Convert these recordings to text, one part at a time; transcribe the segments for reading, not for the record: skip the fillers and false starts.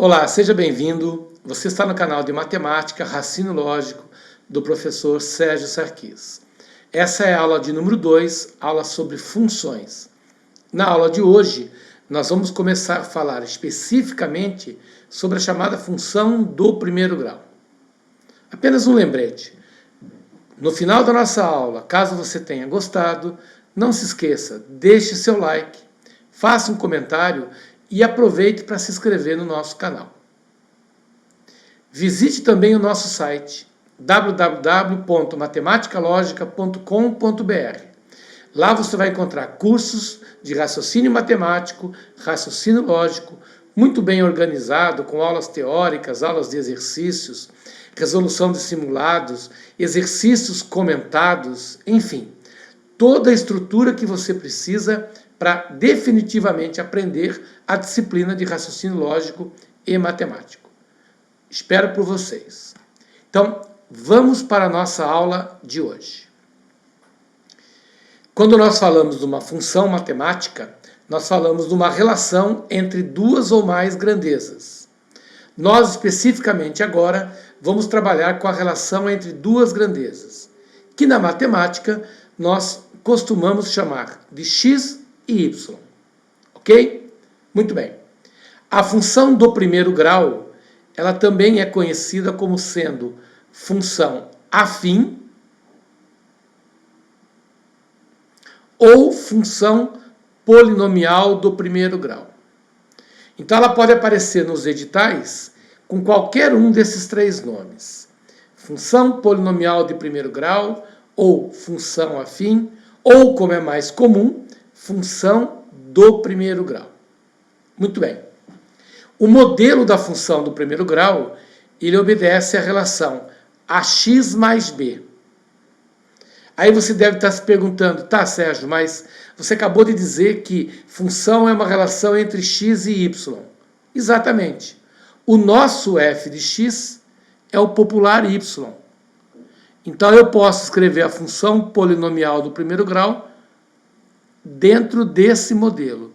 Olá, seja bem-vindo. Você está no canal de Matemática, Raciocínio Lógico, do professor Sérgio Sarquis. Essa é a aula de número 2, aula sobre funções. Na aula de hoje, nós vamos começar a falar especificamente sobre a chamada função do primeiro grau. Apenas um lembrete. No final da nossa aula, caso você tenha gostado, não se esqueça, deixe seu like, faça um comentário e aproveite para se inscrever no nosso canal. Visite também o nosso site www.matematicalogica.com.br. Lá você vai encontrar cursos de raciocínio matemático, raciocínio lógico, muito bem organizado, com aulas teóricas, aulas de exercícios, resolução de simulados, exercícios comentados, enfim, toda a estrutura que você precisa para definitivamente aprender a disciplina de raciocínio lógico e matemático. Espero por vocês. Então, vamos para a nossa aula de hoje. Quando nós falamos de uma função matemática, nós falamos de uma relação entre duas ou mais grandezas. Nós, especificamente agora, vamos trabalhar com a relação entre duas grandezas, que na matemática nós costumamos chamar de x e y. Ok? Muito bem. A função do primeiro grau, ela também é conhecida como sendo função afim ou função polinomial do primeiro grau. Então ela pode aparecer nos editais com qualquer um desses três nomes. Função polinomial de primeiro grau, ou função afim, ou, como é mais comum, função do primeiro grau. Muito bem. O modelo da função do primeiro grau, ele obedece à relação ax mais b. Aí você deve estar se perguntando, tá, Sérgio, mas você acabou de dizer que função é uma relação entre x e y. Exatamente. O nosso f de x é o popular y. Então eu posso escrever a função polinomial do primeiro grau dentro desse modelo,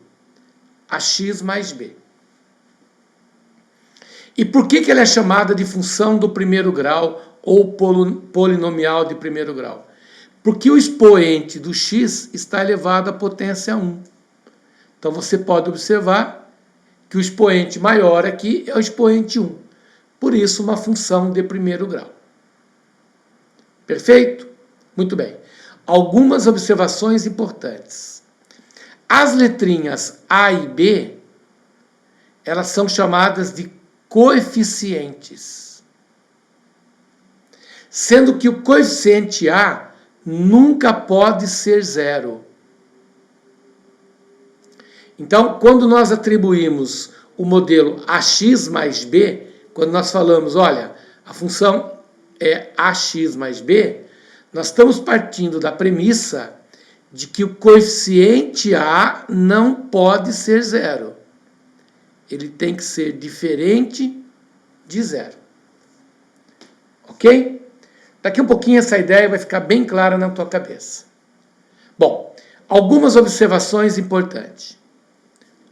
ax mais b. E por que ela é chamada de função do primeiro grau ou polinomial de primeiro grau? Porque o expoente do x está elevado à potência 1. Então você pode observar que o expoente maior aqui é o expoente 1. Por isso, uma função de primeiro grau. Perfeito? Muito bem. Algumas observações importantes. As letrinhas A e B, elas são chamadas de coeficientes. Sendo que o coeficiente A nunca pode ser zero. Então, quando nós atribuímos o modelo ax mais b, quando nós falamos, olha, a função é ax mais b, nós estamos partindo da premissa de que o coeficiente A não pode ser zero. Ele tem que ser diferente de zero. Ok? Daqui a um pouquinho essa ideia vai ficar bem clara na tua cabeça. Bom, algumas observações importantes.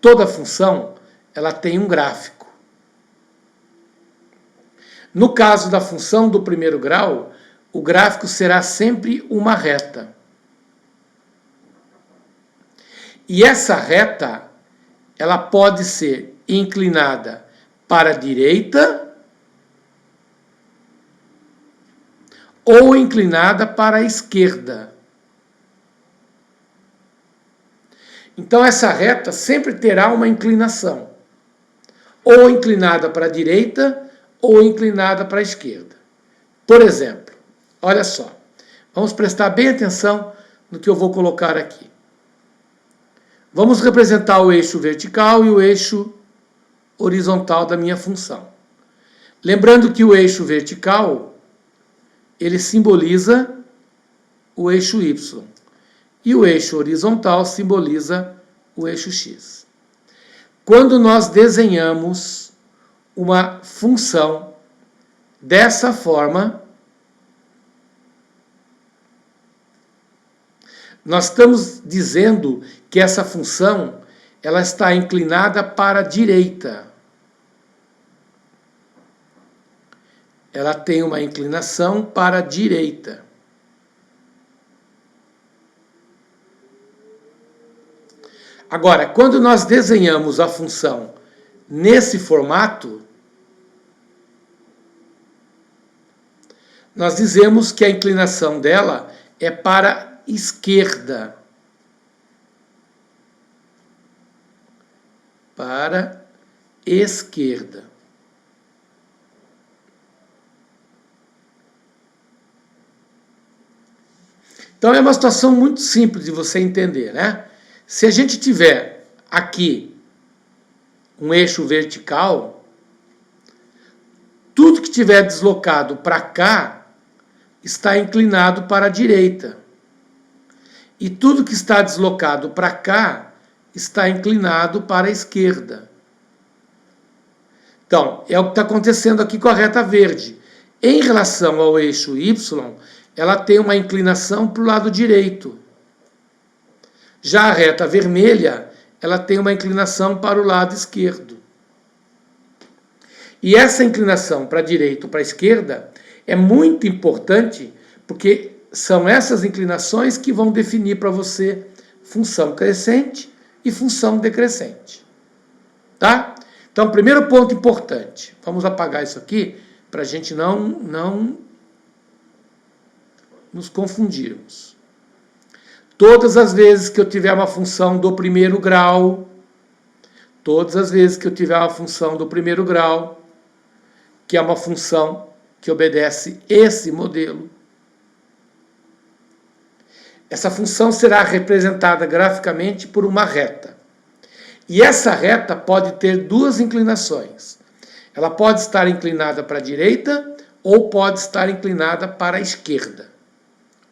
Toda função, ela tem um gráfico. No caso da função do primeiro grau, o gráfico será sempre uma reta. E essa reta, ela pode ser inclinada para a direita ou inclinada para a esquerda. Então essa reta sempre terá uma inclinação, ou inclinada para a direita ou inclinada para a esquerda. Por exemplo, olha só, vamos prestar bem atenção no que eu vou colocar aqui. Vamos representar o eixo vertical e o eixo horizontal da minha função. Lembrando que o eixo vertical, ele simboliza o eixo y. E o eixo horizontal simboliza o eixo x. Quando nós desenhamos uma função dessa forma, nós estamos dizendo que essa função ela está inclinada para a direita. ela tem uma inclinação para a direita. Agora, quando nós desenhamos a função nesse formato, nós dizemos que a inclinação dela é para a esquerda. Para a esquerda. Então é uma situação muito simples de você entender, né? Se a gente tiver aqui um eixo vertical, tudo que tiver deslocado para cá está inclinado para a direita. E tudo que está deslocado para cá está inclinado para a esquerda. Então, é o que está acontecendo aqui com a reta verde. Em relação ao eixo Y, ela tem uma inclinação para o lado direito. Já a reta vermelha, ela tem uma inclinação para o lado esquerdo. E essa inclinação para a direita ou para a esquerda é muito importante, porque são essas inclinações que vão definir para você função crescente e função decrescente. Tá? Então, primeiro ponto importante. Vamos apagar isso aqui para a gente não nos confundirmos. Todas as vezes que eu tiver uma função do primeiro grau, que é uma função que obedece esse modelo, essa função será representada graficamente por uma reta. E essa reta pode ter duas inclinações. Ela pode estar inclinada para a direita ou pode estar inclinada para a esquerda.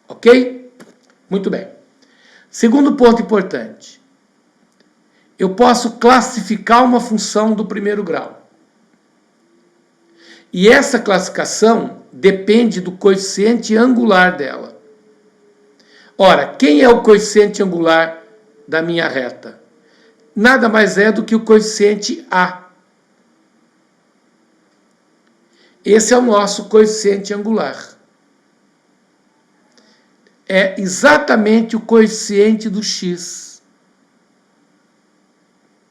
Ok? Muito bem. Segundo ponto importante. Eu posso classificar uma função do primeiro grau. E essa classificação depende do coeficiente angular dela. Ora, quem é o coeficiente angular da minha reta? Nada mais é do que o coeficiente A. Esse é o nosso coeficiente angular. É exatamente o coeficiente do x.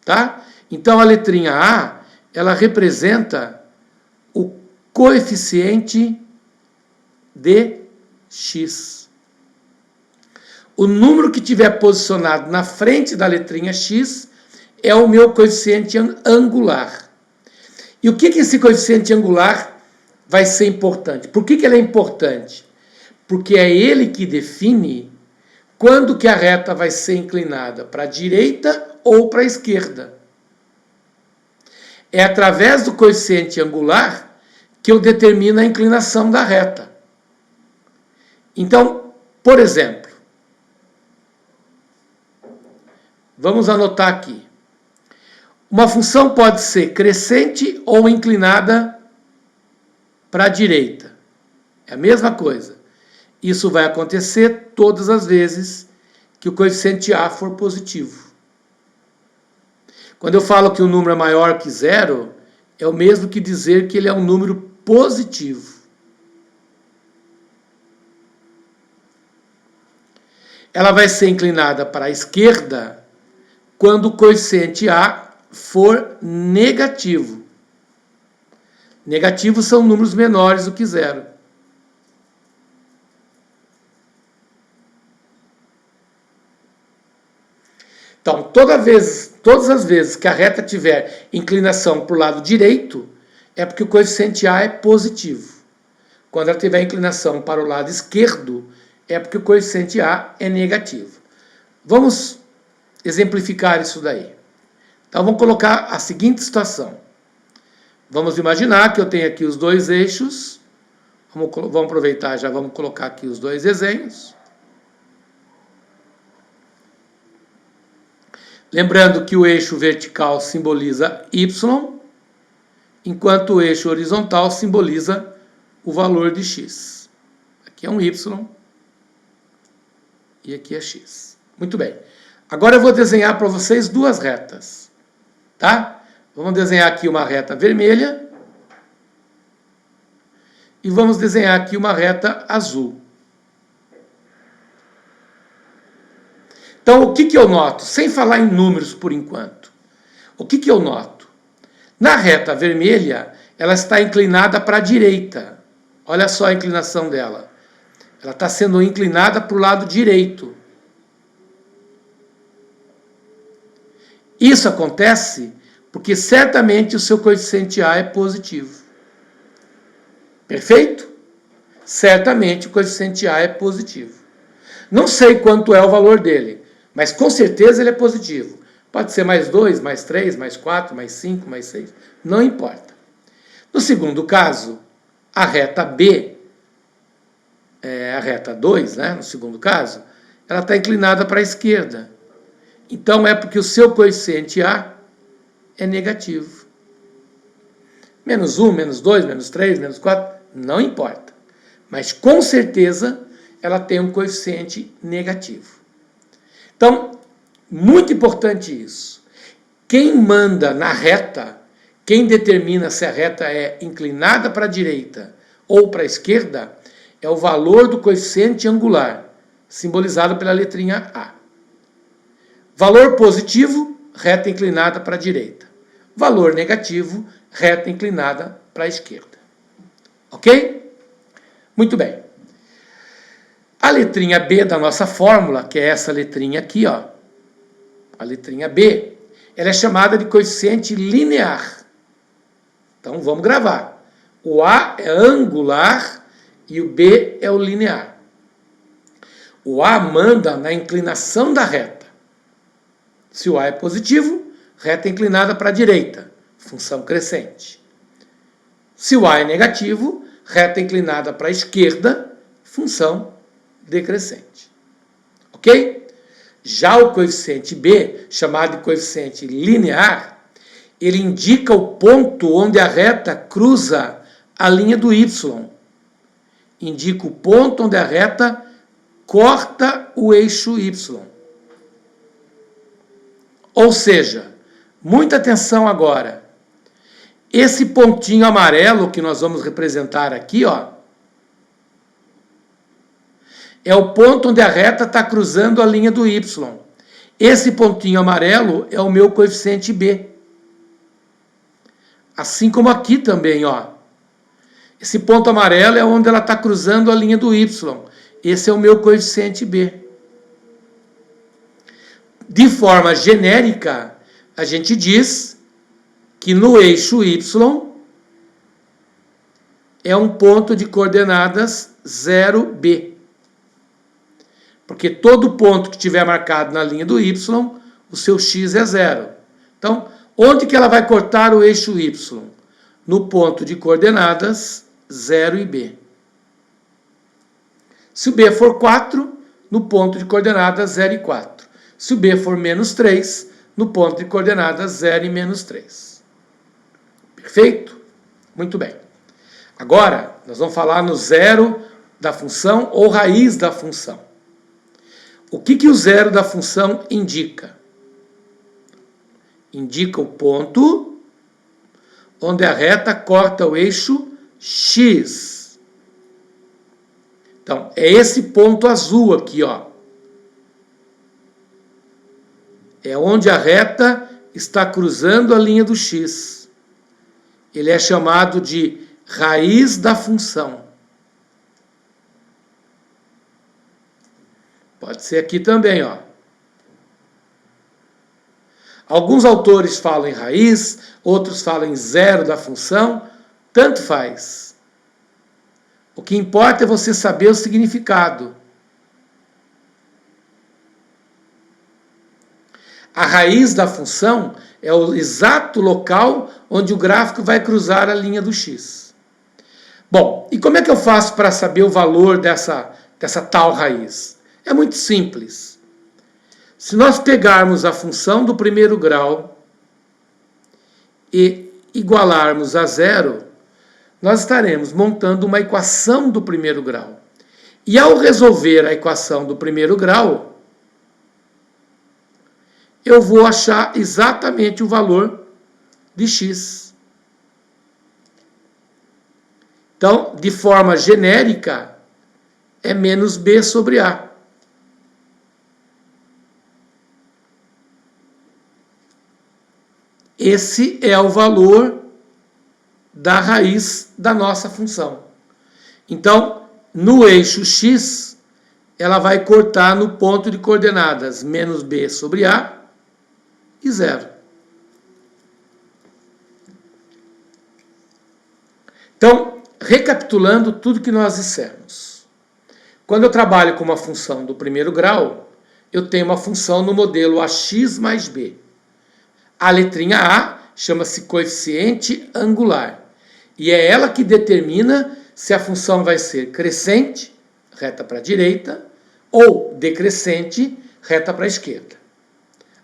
Tá? Então a letrinha A, ela representa o coeficiente de x. O número que tiver posicionado na frente da letrinha x é o meu coeficiente angular. E o que esse coeficiente angular vai ser importante? Por que ele é importante? Porque é ele que define quando que a reta vai ser inclinada para a direita ou para a esquerda. É através do coeficiente angular que eu determino a inclinação da reta. Então, por exemplo, vamos anotar aqui. Uma função pode ser crescente ou inclinada para a direita. É a mesma coisa. Isso vai acontecer todas as vezes que o coeficiente A for positivo. Quando eu falo que o número é maior que zero, é o mesmo que dizer que ele é um número positivo. Ela vai ser inclinada para a esquerda quando o coeficiente A for negativo. Negativos são números menores do que zero. Então, todas as vezes que a reta tiver inclinação para o lado direito, é porque o coeficiente A é positivo. Quando ela tiver inclinação para o lado esquerdo, é porque o coeficiente A é negativo. Vamos exemplificar isso daí. Então, vamos colocar a seguinte situação. Vamos imaginar que eu tenho aqui os dois eixos. Vamos aproveitar, já vamos colocar aqui os dois desenhos. Lembrando que o eixo vertical simboliza y, enquanto o eixo horizontal simboliza o valor de x. Aqui é um y e aqui é x. Muito bem. Agora eu vou desenhar para vocês duas retas. Tá? Vamos desenhar aqui uma reta vermelha e vamos desenhar aqui uma reta azul. Então, o que eu noto? Sem falar em números por enquanto. O que eu noto? Na reta vermelha, ela está inclinada para a direita. Olha só a inclinação dela. Ela está sendo inclinada para o lado direito. Isso acontece porque certamente o seu coeficiente A é positivo. Perfeito? Certamente o coeficiente A é positivo. Não sei quanto é o valor dele, mas com certeza ele é positivo. Pode ser mais 2, mais 3, mais 4, mais 5, mais 6. Não importa. No segundo caso, a reta B, a reta 2, né, no segundo caso, ela está inclinada para a esquerda. Então é porque o seu coeficiente A é negativo. Menos 1, menos 2, menos 3, menos 4, não importa. Mas com certeza ela tem um coeficiente negativo. Então, muito importante isso. Quem manda na reta, quem determina se a reta é inclinada para a direita ou para a esquerda, é o valor do coeficiente angular, simbolizado pela letrinha A. Valor positivo, reta inclinada para a direita. Valor negativo, reta inclinada para a esquerda. Ok? Muito bem. A letrinha B da nossa fórmula, que é essa letrinha aqui, ó, a letrinha B, ela é chamada de coeficiente linear. Então vamos gravar. O A é angular e o B é o linear. O A manda na inclinação da reta. Se o A é positivo, reta inclinada para a direita, função crescente. Se o A é negativo, reta inclinada para a esquerda, função decrescente. Ok? Já o coeficiente B, chamado de coeficiente linear, ele indica o ponto onde a reta cruza a linha do Y. Indica o ponto onde a reta corta o eixo Y. Ou seja, muita atenção agora. Esse pontinho amarelo que nós vamos representar aqui, ó, é o ponto onde a reta está cruzando a linha do Y. Esse pontinho amarelo é o meu coeficiente B. Assim como aqui também, ó. Esse ponto amarelo é onde ela está cruzando a linha do Y. Esse é o meu coeficiente B. De forma genérica, a gente diz que no eixo Y é um ponto de coordenadas 0B. Porque todo ponto que tiver marcado na linha do Y, o seu x é 0. Então, onde que ela vai cortar o eixo Y? No ponto de coordenadas 0 e B. Se o B for 4, no ponto de coordenadas 0 e 4. Se o B for menos 3, no ponto de coordenadas 0 e menos 3. Perfeito? Muito bem. Agora, nós vamos falar no zero da função ou raiz da função. O que o zero da função indica? Indica o ponto onde a reta corta o eixo x. Então, é esse ponto azul aqui, ó. É onde a reta está cruzando a linha do x. Ele é chamado de raiz da função. Pode ser aqui também, ó. Alguns autores falam em raiz, outros falam em zero da função, tanto faz. O que importa é você saber o significado. A raiz da função é o exato local onde o gráfico vai cruzar a linha do x. Bom, e como é que eu faço para saber o valor dessa tal raiz? É muito simples. Se nós pegarmos a função do primeiro grau e igualarmos a zero, nós estaremos montando uma equação do primeiro grau. E ao resolver a equação do primeiro grau, eu vou achar exatamente o valor de x. Então, de forma genérica, é menos B sobre A. Esse é o valor da raiz da nossa função. Então, no eixo x, ela vai cortar no ponto de coordenadas menos b sobre a e 0. Então, recapitulando tudo que nós dissemos. Quando eu trabalho com uma função do primeiro grau, eu tenho uma função no modelo ax mais b. A letrinha A chama-se coeficiente angular. E é ela que determina se a função vai ser crescente, reta para a direita, ou decrescente, reta para a esquerda.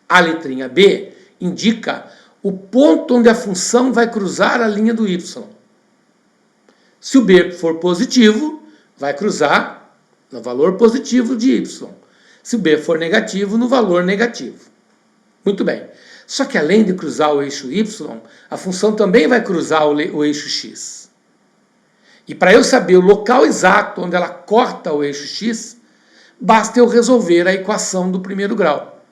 A letrinha B indica o ponto onde a função vai cruzar a linha do y. Se o B for positivo, vai cruzar no valor positivo de y. Se o B for negativo, no valor negativo. Muito bem. Só que além de cruzar o eixo y, a função também vai cruzar o eixo x. E para eu saber o local exato onde ela corta o eixo x, basta eu resolver a equação do primeiro grau.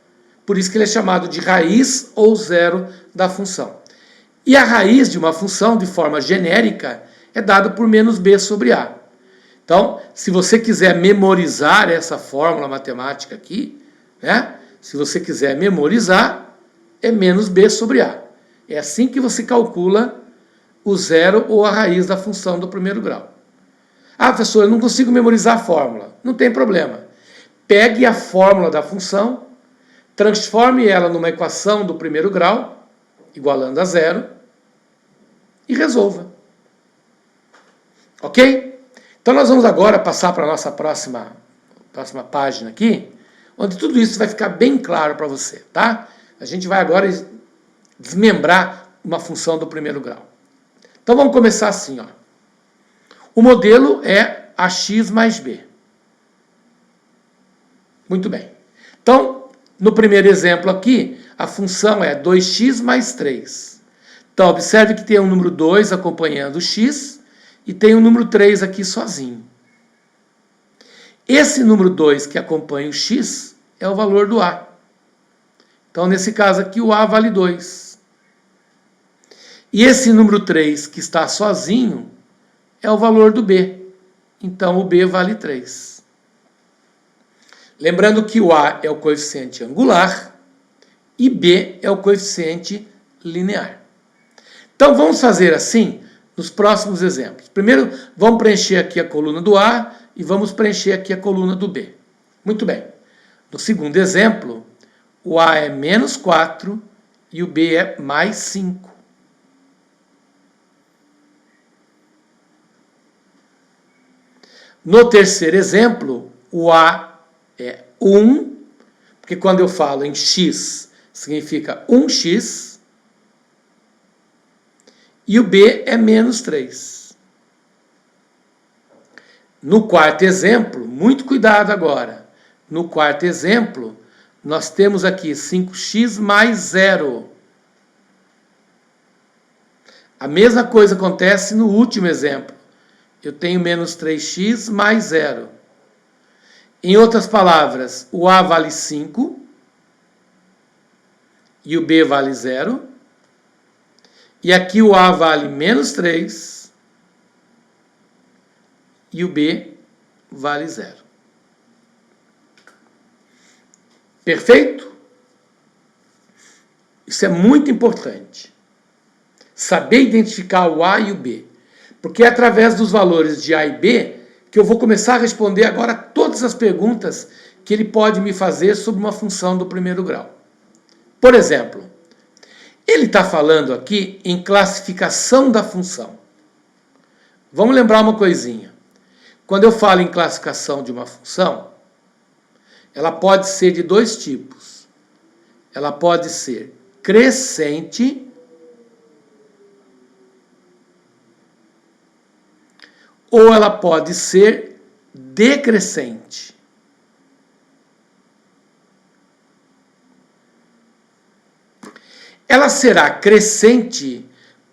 Por isso que ele é chamado de raiz ou zero da função. E a raiz de uma função, de forma genérica, é dada por menos b sobre a. Então, se você quiser memorizar essa fórmula matemática aqui, né? Se você quiser memorizar, é menos b sobre a. É assim que você calcula o zero ou a raiz da função do primeiro grau. Ah, professor, eu não consigo memorizar a fórmula. Não tem problema. Pegue a fórmula da função, transforme ela numa equação do primeiro grau, igualando a zero, e resolva. Ok? Então nós vamos agora passar para a nossa próxima página aqui, onde tudo isso vai ficar bem claro para você, tá? A gente vai agora desmembrar uma função do primeiro grau. Então vamos começar assim, ó. O modelo é ax mais b. Muito bem. Então, no primeiro exemplo aqui, a função é 2x mais 3. Então, observe que tem um número 2 acompanhando o x e tem um número 3 aqui sozinho. Esse número 2 que acompanha o x é o valor do a. Então, nesse caso aqui, o a vale 2. E esse número 3 que está sozinho é o valor do b. Então, o b vale 3. Lembrando que o a é o coeficiente angular e b é o coeficiente linear. Então, vamos fazer assim nos próximos exemplos. Primeiro, vamos preencher aqui a coluna do a e vamos preencher aqui a coluna do b. Muito bem. No segundo exemplo, o a é menos 4 e o b é mais 5. No terceiro exemplo, o a é 1, porque quando eu falo em x, significa 1x, e o b é menos 3. No quarto exemplo, muito cuidado agora, no quarto exemplo, nós temos aqui 5x mais 0. A mesma coisa acontece no último exemplo. Eu tenho menos 3x mais 0. Em outras palavras, o a vale 5 e o b vale 0. E aqui o a vale menos 3 e o b vale 0. Perfeito? Isso é muito importante. Saber identificar o a e o b. Porque é através dos valores de a e b que eu vou começar a responder agora todas as perguntas que ele pode me fazer sobre uma função do primeiro grau. Por exemplo, ele está falando aqui em classificação da função. Vamos lembrar uma coisinha. Quando eu falo em classificação de uma função, ela pode ser de dois tipos. Ela pode ser crescente ou ela pode ser decrescente. Ela será crescente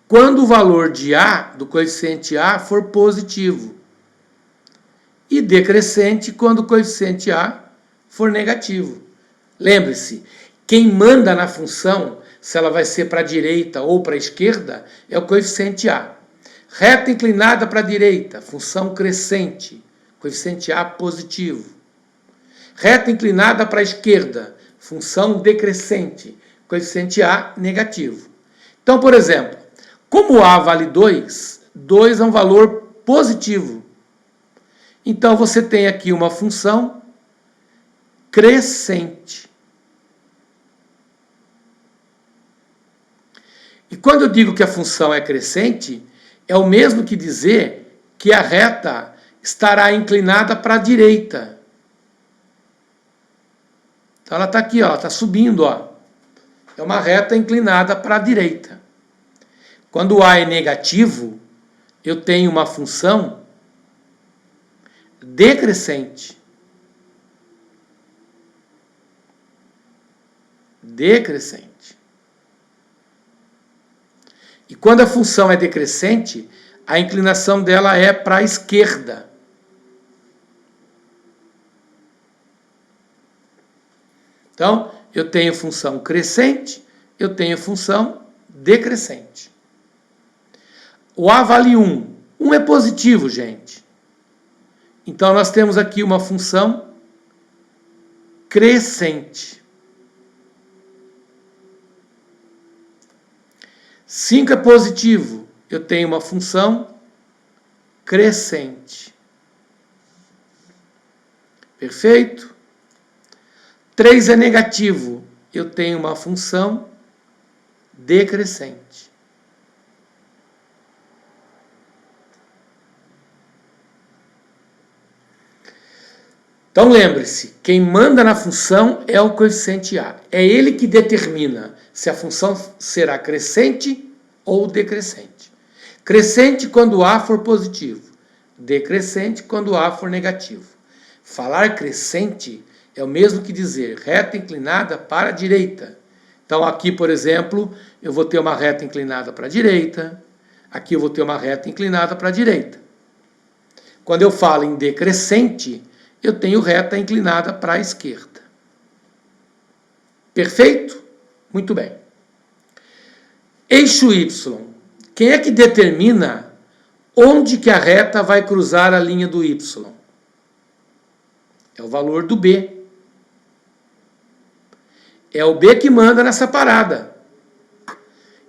quando o valor de A, do coeficiente A, for positivo. E decrescente quando o coeficiente A for negativo. Lembre-se, quem manda na função, se ela vai ser para a direita ou para a esquerda, é o coeficiente A. Reta inclinada para a direita, função crescente, coeficiente A positivo. Reta inclinada para a esquerda, função decrescente, coeficiente A negativo. Então, por exemplo, como A vale 2, 2 é um valor positivo. Então, você tem aqui uma função crescente. E quando eu digo que a função é crescente, é o mesmo que dizer que a reta estará inclinada para a direita. Então, ela está aqui, ó, está subindo. Ó. É uma reta inclinada para a direita. Quando A é negativo, eu tenho uma função decrescente. Decrescente. E quando a função é decrescente, a inclinação dela é para a esquerda. Então, eu tenho função crescente, eu tenho função decrescente. O A vale 1. 1 é positivo, gente. Então, nós temos aqui uma função crescente. 5 é positivo, eu tenho uma função crescente. Perfeito? 3 é negativo, eu tenho uma função decrescente. Então lembre-se, quem manda na função é o coeficiente A. É ele que determina se a função será crescente ou decrescente. Crescente quando A for positivo, decrescente quando A for negativo. Falar crescente é o mesmo que dizer reta inclinada para a direita. Então aqui, por exemplo, eu vou ter uma reta inclinada para a direita, aqui eu vou ter uma reta inclinada para a direita. Quando eu falo em decrescente, eu tenho reta inclinada para a esquerda. Perfeito? Muito bem. Eixo Y. Quem é que determina onde que a reta vai cruzar a linha do Y? É o valor do B. É o B que manda nessa parada.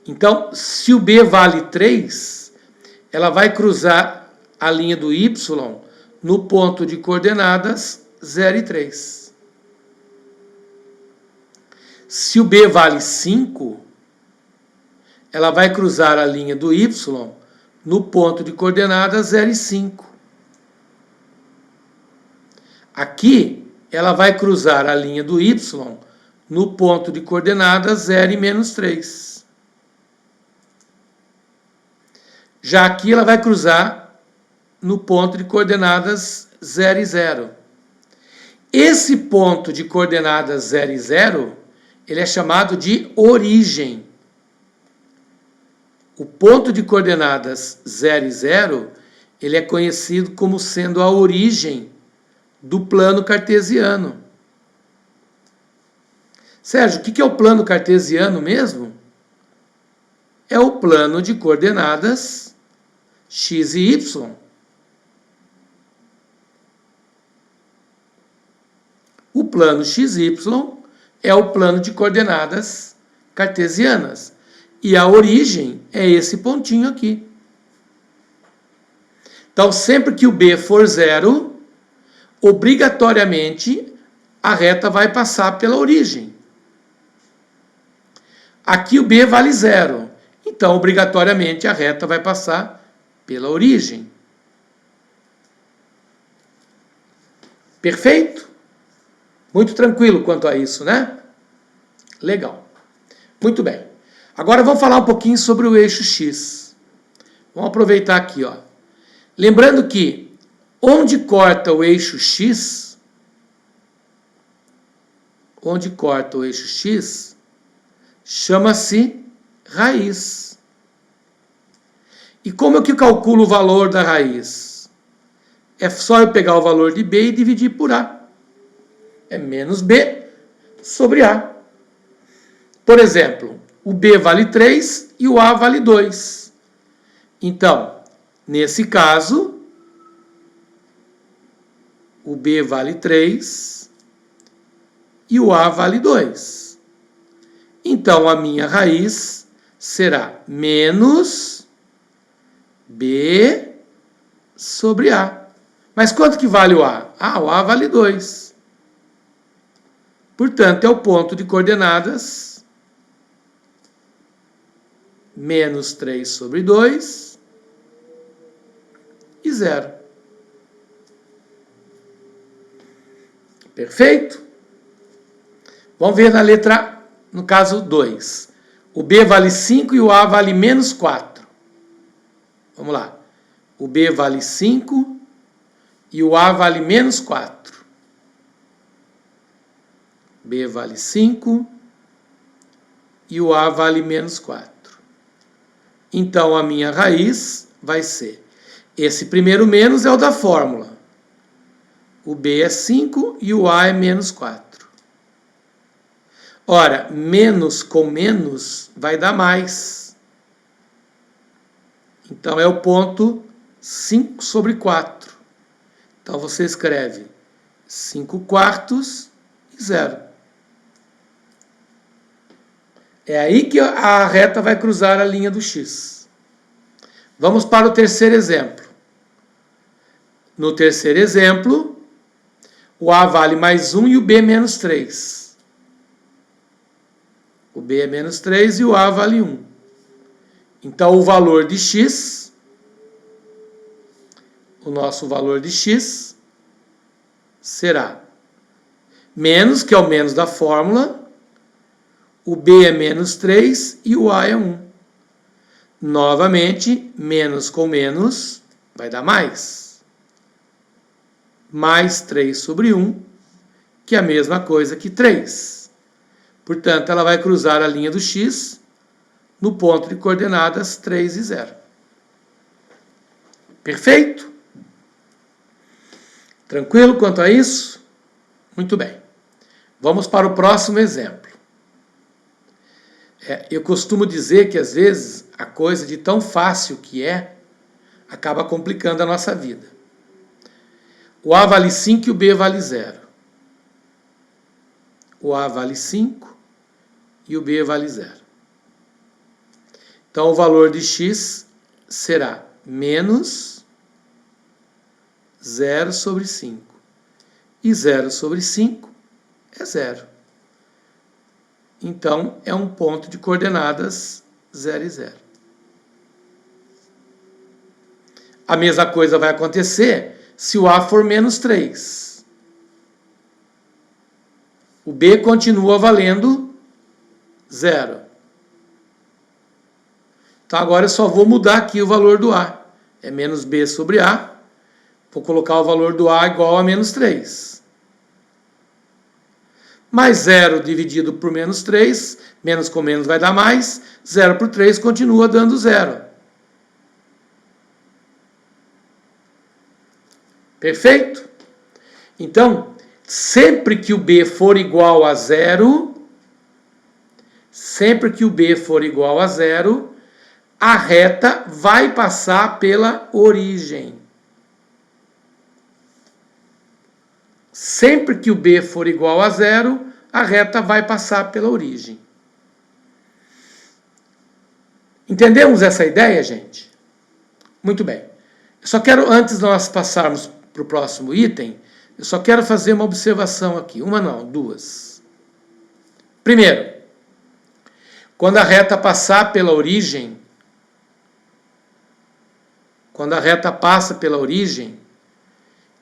Então, se o B vale 3, ela vai cruzar a linha do Y no ponto de coordenadas 0 e 3. Se o B vale 5, ela vai cruzar a linha do Y no ponto de coordenadas 0 e 5. Aqui, ela vai cruzar a linha do Y no ponto de coordenadas 0 e menos 3. Já aqui, ela vai cruzar no ponto de coordenadas 0 e 0. Esse ponto de coordenadas 0 e 0, ele é chamado de origem. O ponto de coordenadas 0 e 0, ele é conhecido como sendo a origem do plano cartesiano. Sérgio, o que é o plano cartesiano mesmo? É o plano de coordenadas x e y. O plano XY é o plano de coordenadas cartesianas. E a origem é esse pontinho aqui. Então, sempre que o B for 0, obrigatoriamente a reta vai passar pela origem. Aqui o B vale 0. Então, obrigatoriamente a reta vai passar pela origem. Perfeito? Muito tranquilo quanto a isso, né? Legal. Muito bem. Agora vamos falar um pouquinho sobre o eixo X. Vamos aproveitar aqui, ó. Lembrando que onde corta o eixo X, chama-se raiz. E como é que eu calculo o valor da raiz? É só eu pegar o valor de B e dividir por A. É menos B sobre A. Por exemplo, o B vale 3 e o A vale 2. Então, nesse caso, o B vale 3 e o A vale 2. Então, a minha raiz será menos B sobre A. Mas quanto que vale o A? O A vale 2. Portanto, é o ponto de coordenadas menos 3 sobre 2 e 0. Perfeito? Vamos ver na letra, no caso 2. O B vale 5 e o A vale menos 4. Vamos lá. O B vale 5 e o A vale menos 4. B vale 5 e o A vale menos 4. Então, a minha raiz vai ser... Esse primeiro menos é o da fórmula. O B é 5 e o A é menos 4. Ora, menos com menos vai dar mais. Então, é o ponto 5 sobre 4. Então, você escreve 5 quartos e 0. É aí que a reta vai cruzar a linha do X. Vamos para o terceiro exemplo. No terceiro exemplo, o A vale mais 1 e o B menos 3. O B é menos 3 e o A vale 1. Então, o valor de X, o nosso valor de X, será menos, que é o menos da fórmula, o B é menos 3 e o A é 1. Novamente, menos com menos vai dar mais. Mais 3 sobre 1, que é a mesma coisa que 3. Portanto, ela vai cruzar a linha do X no ponto de coordenadas 3 e 0. Perfeito? Tranquilo quanto a isso? Muito bem. Vamos para o próximo exemplo. Eu costumo dizer que, às vezes, a coisa de tão fácil que é, acaba complicando a nossa vida. O A vale 5 e o B vale 0. O A vale 5 e o B vale 0. Então, o valor de X será menos 0 sobre 5. E 0 sobre 5 é 0. Então, é um ponto de coordenadas 0 e 0. A mesma coisa vai acontecer se o A for menos 3. O B continua valendo 0. Então, agora eu só vou mudar aqui o valor do A. É menos B sobre A. Vou colocar o valor do A igual a menos 3. Mais 0 dividido por menos 3, menos com menos vai dar mais, 0 por 3 continua dando 0. Perfeito? Então, sempre que o B for igual a 0, a reta vai passar pela origem. Sempre que o B for igual a 0, a reta vai passar pela origem. Entendemos essa ideia, gente? Muito bem. Eu só quero, antes de nós passarmos para o próximo item, eu só quero fazer uma observação aqui. Uma não, duas. Primeiro, quando a reta passar pela origem,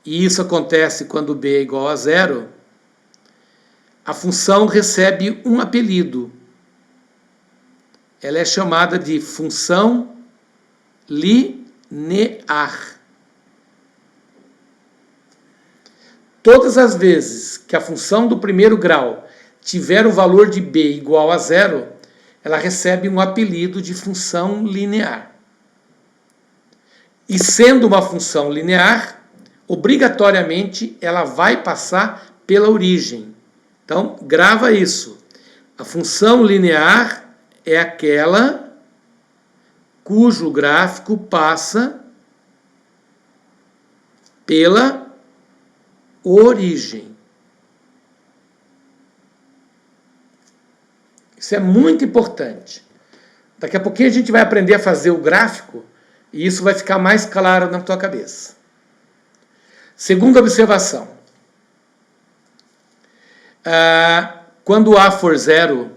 e isso acontece quando B é igual a 0, a função recebe um apelido. Ela é chamada de função linear. Todas as vezes que a função do primeiro grau tiver o valor de B igual a 0, ela recebe um apelido de função linear. E sendo uma função linear, obrigatoriamente ela vai passar pela origem. Então, grava isso. A função linear é aquela cujo gráfico passa pela origem. Isso é muito importante. Daqui a pouquinho a gente vai aprender a fazer o gráfico e isso vai ficar mais claro na tua cabeça. Segunda observação. Quando A for zero,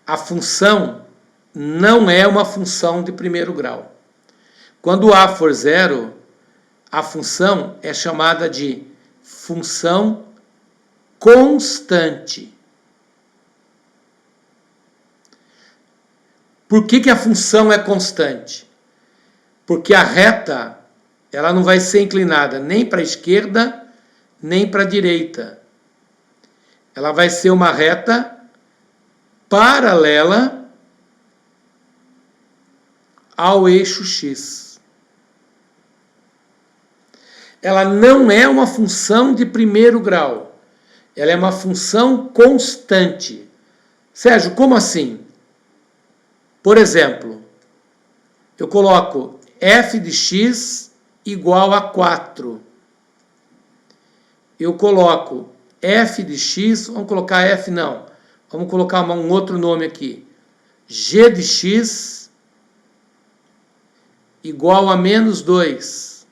a função não é uma função de primeiro grau. Quando A for zero, a função é chamada de função constante. Por que a função é constante? Porque a reta ela não vai ser inclinada nem para a esquerda, nem para a direita. Ela vai ser uma reta paralela ao eixo X. Ela não é uma função de primeiro grau. Ela é uma função constante. Sérgio, como assim? Por exemplo, eu coloco f de x igual a 4. Eu coloco f de x, vamos colocar f não, vamos colocar um outro nome aqui. G de x igual a menos 2.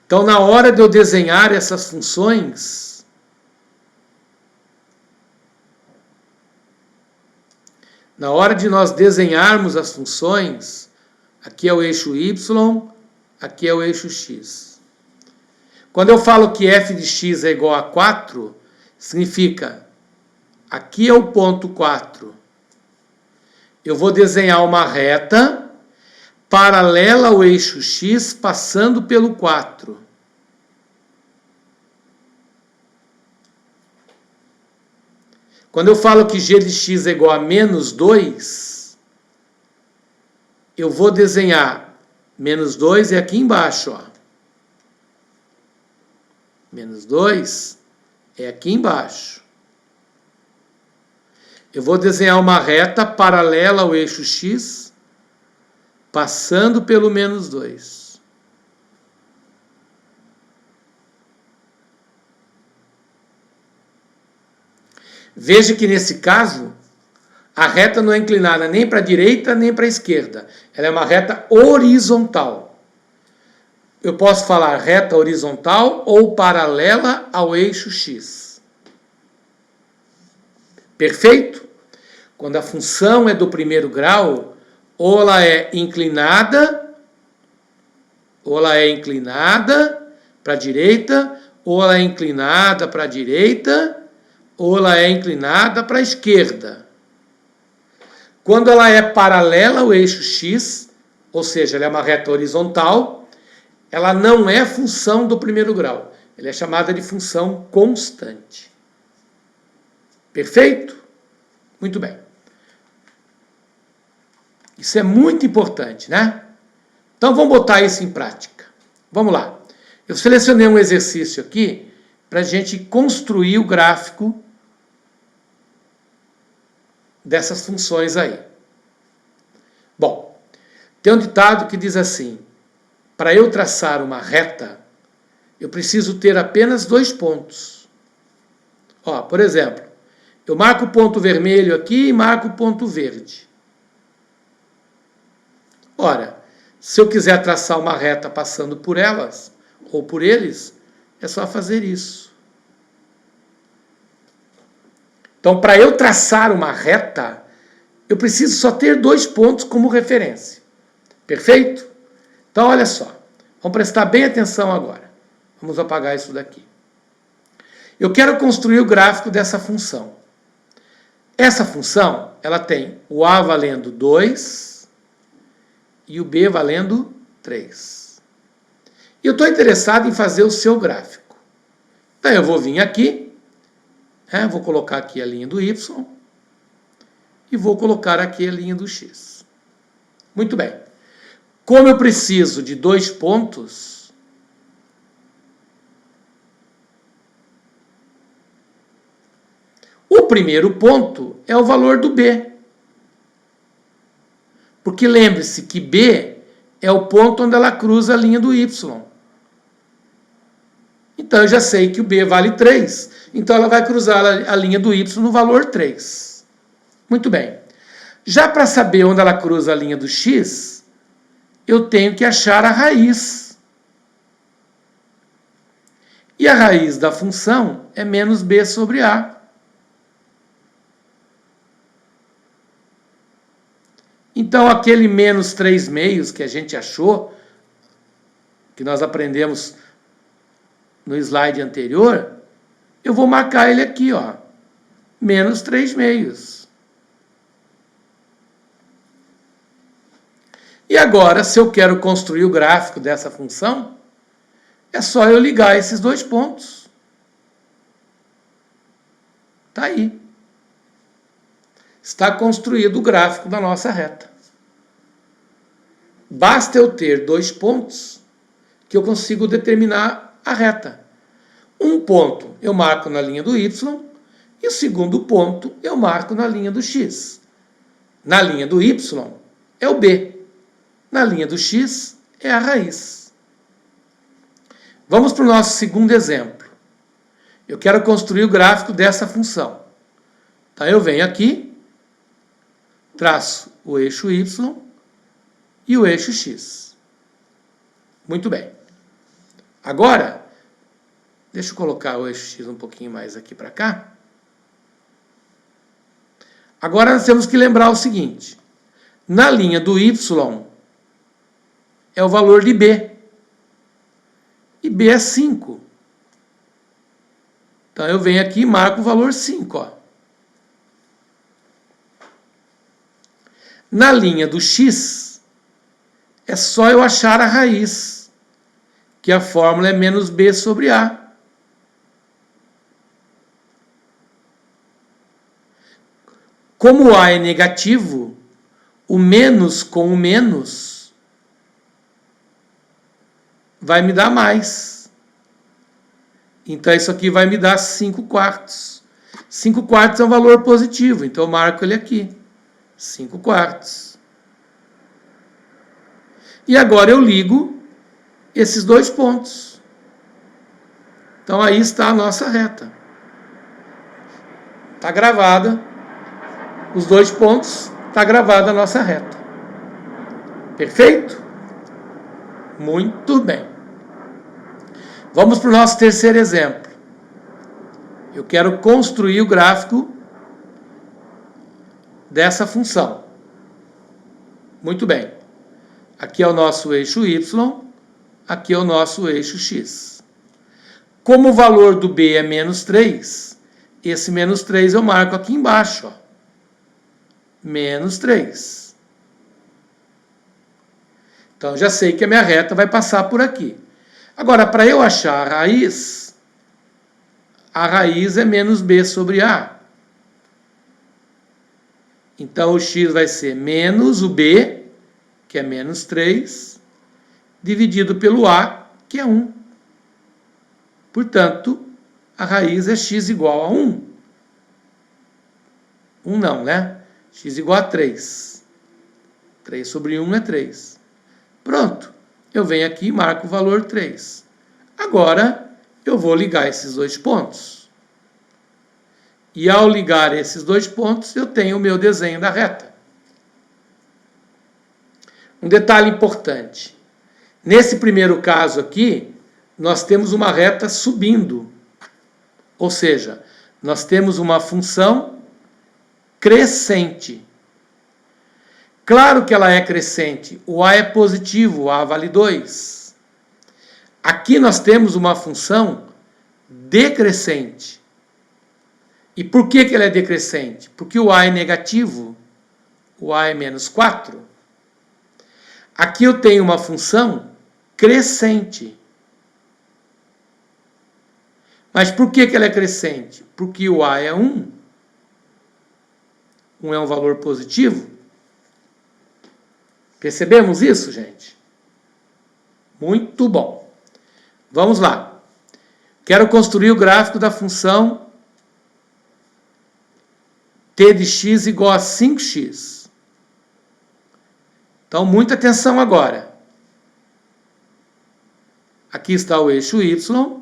Então, na hora de eu desenhar essas funções, na hora de nós desenharmos as funções, aqui é o eixo y, aqui é o eixo x. Quando eu falo que f de x é igual a 4, significa, aqui é o ponto 4. Eu vou desenhar uma reta paralela ao eixo x, passando pelo 4. Quando eu falo que g de x é igual a menos 2, eu vou desenhar menos 2 é aqui embaixo, ó. Menos 2 é aqui embaixo. Eu vou desenhar uma reta paralela ao eixo x, passando pelo menos 2. Veja que nesse caso, a reta não é inclinada nem para a direita nem para a esquerda. Ela é uma reta horizontal. Eu posso falar reta horizontal ou paralela ao eixo x. Perfeito? Quando a função é do primeiro grau, ou ela é inclinada para a direita, ou ela é inclinada para a direita, ou ela é inclinada para a esquerda. Quando ela é paralela ao eixo x, ou seja, ela é uma reta horizontal, ela não é função do primeiro grau. Ela é chamada de função constante. Perfeito? Muito bem. Isso é muito importante, né? Então vamos botar isso em prática. Vamos lá. Eu selecionei um exercício aqui para a gente construir o gráfico dessas funções aí. Bom, tem um ditado que diz assim: para eu traçar uma reta, eu preciso ter apenas 2 pontos. Ó, por exemplo, eu marco o ponto vermelho aqui e marco o ponto verde. Ora, se eu quiser traçar uma reta passando por elas, ou por eles, é só fazer isso. Então, para eu traçar uma reta, eu preciso só ter 2 pontos como referência. Perfeito? Então, olha só. Vamos prestar bem atenção agora. Vamos apagar isso daqui. Eu quero construir o gráfico dessa função. Essa função, ela tem o A valendo 2 e o B valendo 3. E eu estou interessado em fazer o seu gráfico. Então eu vou vir aqui, vou colocar aqui a linha do y e vou colocar aqui a linha do x. Muito bem. Como eu preciso de 2 pontos, o primeiro ponto é o valor do b. Porque lembre-se que b é o ponto onde ela cruza a linha do y. Então eu já sei que o b vale 3. Então ela vai cruzar a linha do y no valor 3. Muito bem. Já para saber onde ela cruza a linha do x, eu tenho que achar a raiz. E a raiz da função é menos b sobre a. Então, aquele menos 3 meios que a gente achou, que nós aprendemos no slide anterior, eu vou marcar ele aqui, ó, menos 3 meios. E agora, se eu quero construir o gráfico dessa função, é só eu ligar esses 2 pontos. Está aí. Está construído o gráfico da nossa reta. Basta eu ter 2 pontos que eu consigo determinar a reta. Um ponto eu marco na linha do y e o segundo ponto eu marco na linha do x. Na linha do y é o b. Na linha do x é a raiz. Vamos para o nosso segundo exemplo. Eu quero construir o gráfico dessa função. Então eu venho aqui, traço o eixo y e o eixo x. Muito bem. Agora, deixa eu colocar o eixo x um pouquinho mais aqui para cá. Agora nós temos que lembrar o seguinte. Na linha do y é o valor de b. E b é 5. Então eu venho aqui e marco o valor 5. Ó. Na linha do x, é só eu achar a raiz, que a fórmula é menos b sobre a. Como a é negativo, o menos com o menos vai me dar mais. Então isso aqui vai me dar 5 quartos. 5 quartos é um valor positivo, então eu marco ele aqui. 5 quartos. E agora eu ligo esses 2 pontos. Então aí está a nossa reta. Está gravada. Os 2 pontos, está gravada a nossa reta. Perfeito? Muito bem. Vamos para o nosso terceiro exemplo. Eu quero construir o gráfico dessa função. Muito bem. Aqui é o nosso eixo y, aqui é o nosso eixo x. Como o valor do b é menos 3, esse menos 3 eu marco aqui embaixo. Ó. Menos 3. Então, já sei que a minha reta vai passar por aqui. Agora, para eu achar a raiz é menos b sobre a. Então, o x vai ser menos o b, que é menos 3, dividido pelo a, que é 1. Portanto, a raiz é x igual a 1. 1 não, né? X igual a 3. 3 sobre 1 é 3. Pronto. Eu venho aqui e marco o valor 3. Agora, eu vou ligar esses 2 pontos. E ao ligar esses 2 pontos, eu tenho o meu desenho da reta. Um detalhe importante. Nesse primeiro caso aqui, nós temos uma reta subindo. Ou seja, nós temos uma função crescente. Claro que ela é crescente. O a é positivo, o a vale 2. Aqui nós temos uma função decrescente. E por que ela é decrescente? Porque o a é negativo, o a é menos 4. Aqui eu tenho uma função crescente. Mas por que ela é crescente? Porque o A é 1. 1 é um valor positivo. Percebemos isso, gente? Muito bom. Vamos lá. Quero construir o gráfico da função t de x igual a 5x. Então, muita atenção agora. Aqui está o eixo y,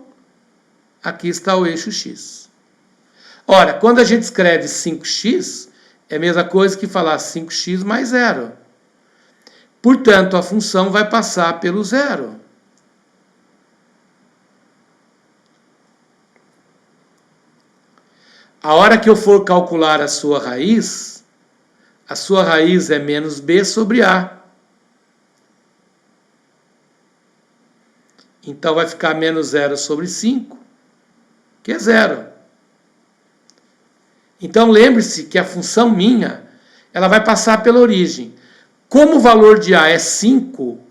aqui está o eixo x. Ora, quando a gente escreve 5x, é a mesma coisa que falar 5x mais 0. Portanto, a função vai passar pelo zero. A hora que eu for calcular a sua raiz é menos b sobre a. Então, vai ficar menos 0 sobre 5, que é 0. Então, lembre-se que a função minha, ela vai passar pela origem. Como o valor de a é 5,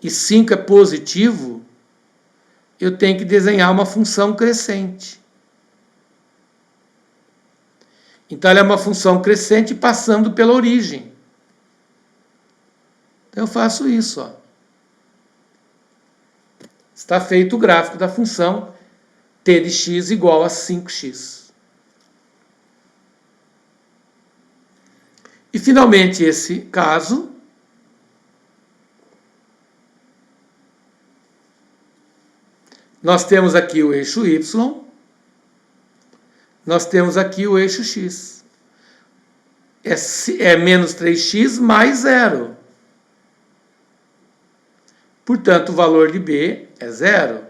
e 5 é positivo, eu tenho que desenhar uma função crescente. Então, ela é uma função crescente passando pela origem. Então, eu faço isso. Ó. Está feito o gráfico da função t de x igual a 5x. E, finalmente, esse caso, nós temos aqui o eixo y, nós temos aqui o eixo x. É menos 3x mais 0. Portanto, o valor de b é 0.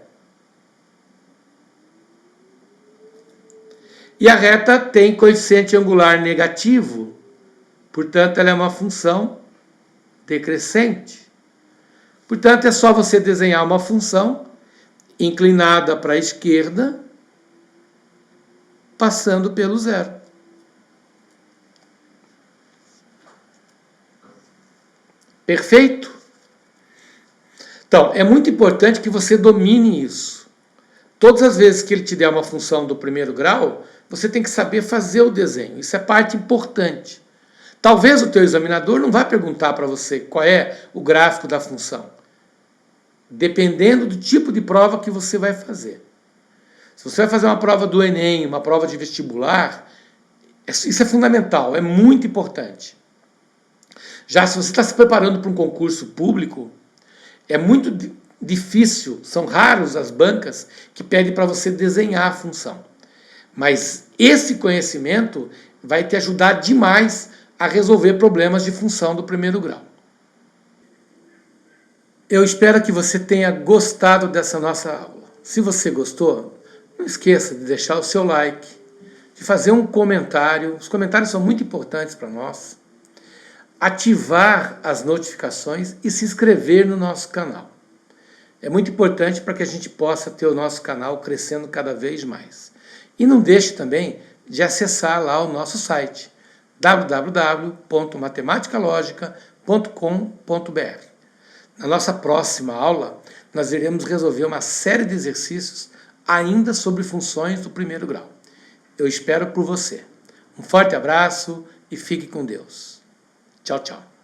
E a reta tem coeficiente angular negativo. Portanto, ela é uma função decrescente. Portanto, é só você desenhar uma função inclinada para a esquerda, passando pelo zero. Perfeito? Então, é muito importante que você domine isso. Todas as vezes que ele te der uma função do primeiro grau, você tem que saber fazer o desenho. Isso é parte importante. Talvez o teu examinador não vá perguntar para você qual é o gráfico da função, dependendo do tipo de prova que você vai fazer. Se você vai fazer uma prova do Enem, uma prova de vestibular, isso é fundamental, é muito importante. Já se você está se preparando para um concurso público, é muito difícil, são raros as bancas que pedem para você desenhar a função. Mas esse conhecimento vai te ajudar demais a resolver problemas de função do primeiro grau. Eu espero que você tenha gostado dessa nossa aula. Se você gostou, não esqueça de deixar o seu like, de fazer um comentário. Os comentários são muito importantes para nós. Ativar as notificações e se inscrever no nosso canal. É muito importante para que a gente possa ter o nosso canal crescendo cada vez mais. E não deixe também de acessar lá o nosso site www.matematicalogica.com.br. Na nossa próxima aula, nós iremos resolver uma série de exercícios ainda sobre funções do primeiro grau. Eu espero por você. Um forte abraço e fique com Deus. Tchau, tchau.